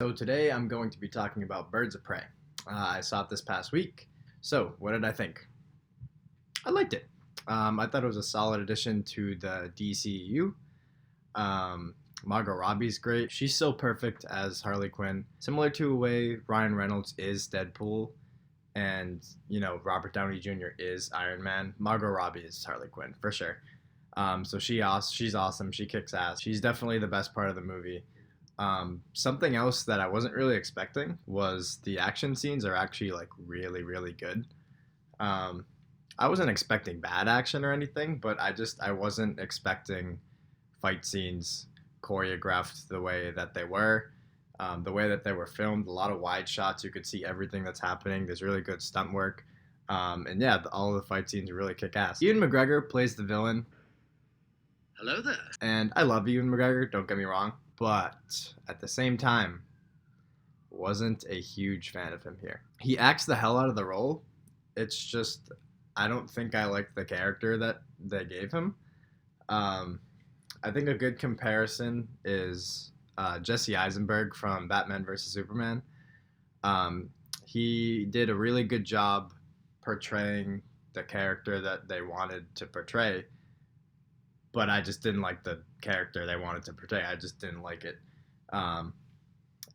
So today I'm going to be talking about Birds of Prey. I saw it this past week. So what did I think? I liked it. I thought it was a solid addition to the DCU. Margot Robbie's great. She's so perfect as Harley Quinn. Similar to the way Ryan Reynolds is Deadpool and, Robert Downey Jr. is Iron Man. Margot Robbie is Harley Quinn, for sure. She's awesome. She kicks ass. She's definitely the best part of the movie. Something else that I wasn't really expecting was the action scenes are actually like really, really good. Um, I wasn't expecting bad action or anything, but I wasn't expecting fight scenes choreographed the way that they were. The way that they were filmed, a lot of wide shots, you could see everything that's happening. There's really good stunt work. And yeah, all of the fight scenes really kick ass. Ewan McGregor plays the villain, Hello there. and I love Ewan McGregor, don't get me wrong, but at the same time, wasn't a huge fan of him here. He acts the hell out of the role. It's just I don't think I like the character that they gave him. Um, I think a good comparison is Jesse Eisenberg from Batman vs Superman. Um, he did a really good job portraying the character that they wanted to portray, but I just didn't like the character they wanted to portray. I just didn't like it. Um,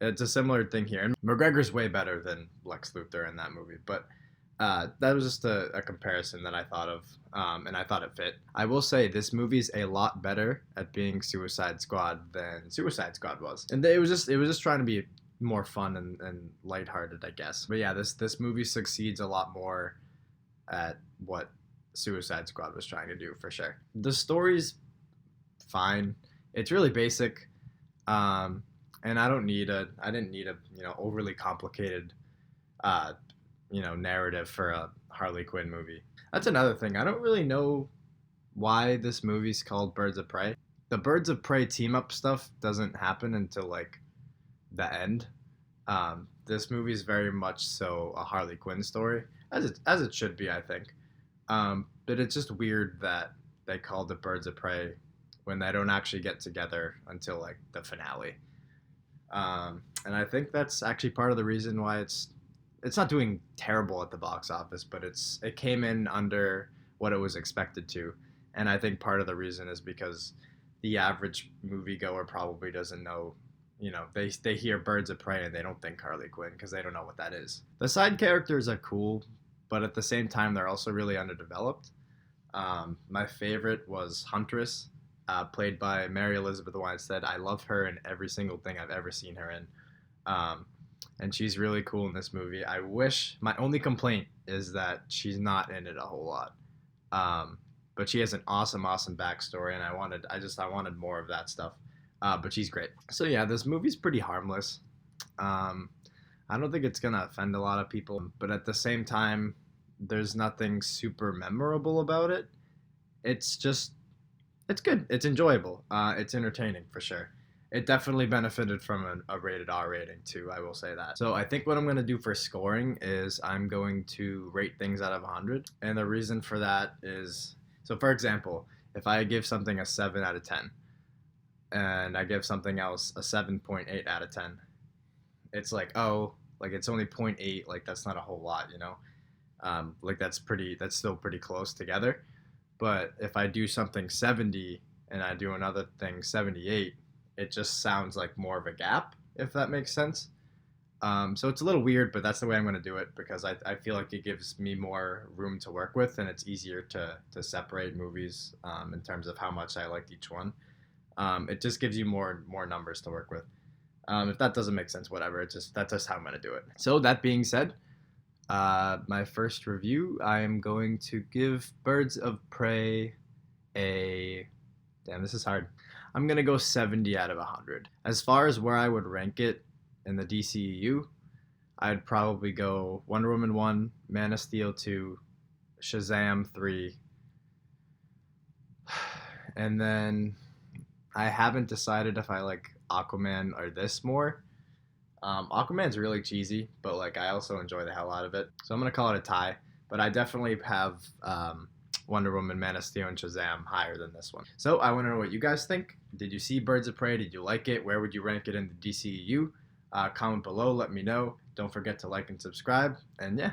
it's a similar thing here. And McGregor's way better than Lex Luthor in that movie, but that was just a comparison that I thought of, and I thought it fit. I will say this movie's a lot better at being Suicide Squad than Suicide Squad was, and it was just trying to be more fun and lighthearted, I guess. But yeah, this movie succeeds a lot more at what Suicide Squad was trying to do for sure. The story's fine. It's really basic, and I didn't need a overly complicated uh, narrative for a Harley Quinn movie. That's another thing. I don't really know why this movie's called Birds of Prey. The Birds of Prey team up stuff doesn't happen until like the end. This movie is very much so a Harley Quinn story, as it should be, I think. But it's just weird that they called it Birds of Prey when they don't actually get together until like the finale. And I think that's actually part of the reason why it's not doing terrible at the box office, but it came in under what it was expected to, and I think part of the reason is because the average moviegoer probably doesn't know. They hear Birds of Prey and they don't think Harley Quinn because they don't know what that is. The side characters are cool, but at the same time they're also really underdeveloped. My favorite was Huntress, played by Mary Elizabeth Winstead. I love her in every single thing I've ever seen her in. Um, and she's really cool in this movie. I wish my only complaint is that she's not in it a whole lot. But she has an awesome, awesome backstory, and I wanted more of that stuff. But she's great. So yeah, this movie's pretty harmless. Um, I don't think it's gonna offend a lot of people, but at the same time, there's nothing super memorable about it. It's just it's good. It's enjoyable. It's entertaining for sure. It definitely benefited from a rated R rating too. I will say that. So I think what I'm gonna do for scoring is I'm going to rate things out of 100, and the reason for that is so. For example, if I give something a 7 out of 10, and I give something else a 7.8 out of 10, it's like, oh, like it's only point 0.8. Like that's not a whole lot. Like that's still pretty close together. But if I do something 70 and I do another thing 78, it just sounds like more of a gap, if that makes sense. So it's a little weird, but that's the way I'm going to do it because I feel like it gives me more room to work with, and it's easier to separate movies in terms of how much I liked each one. It just gives you more numbers to work with. If that doesn't make sense, whatever. That's just how I'm going to do it. So that being said, my first review, I am going to give Birds of Prey a. Damn, this is hard. I'm gonna go 70 out of 100. As far as where I would rank it in the DCEU, I'd probably go Wonder Woman 1, Man of Steel 2, Shazam 3, and then I haven't decided if I like Aquaman or this more. Aquaman's really cheesy, but like I also enjoy the hell out of it. So I'm gonna call it a tie. But I definitely have Wonder Woman, Man of Steel, and Shazam higher than this one. So I want to know what you guys think. Did you see Birds of Prey? Did you like it? Where would you rank it in the DCEU? Comment below, let me know. Don't forget to like and subscribe. And yeah.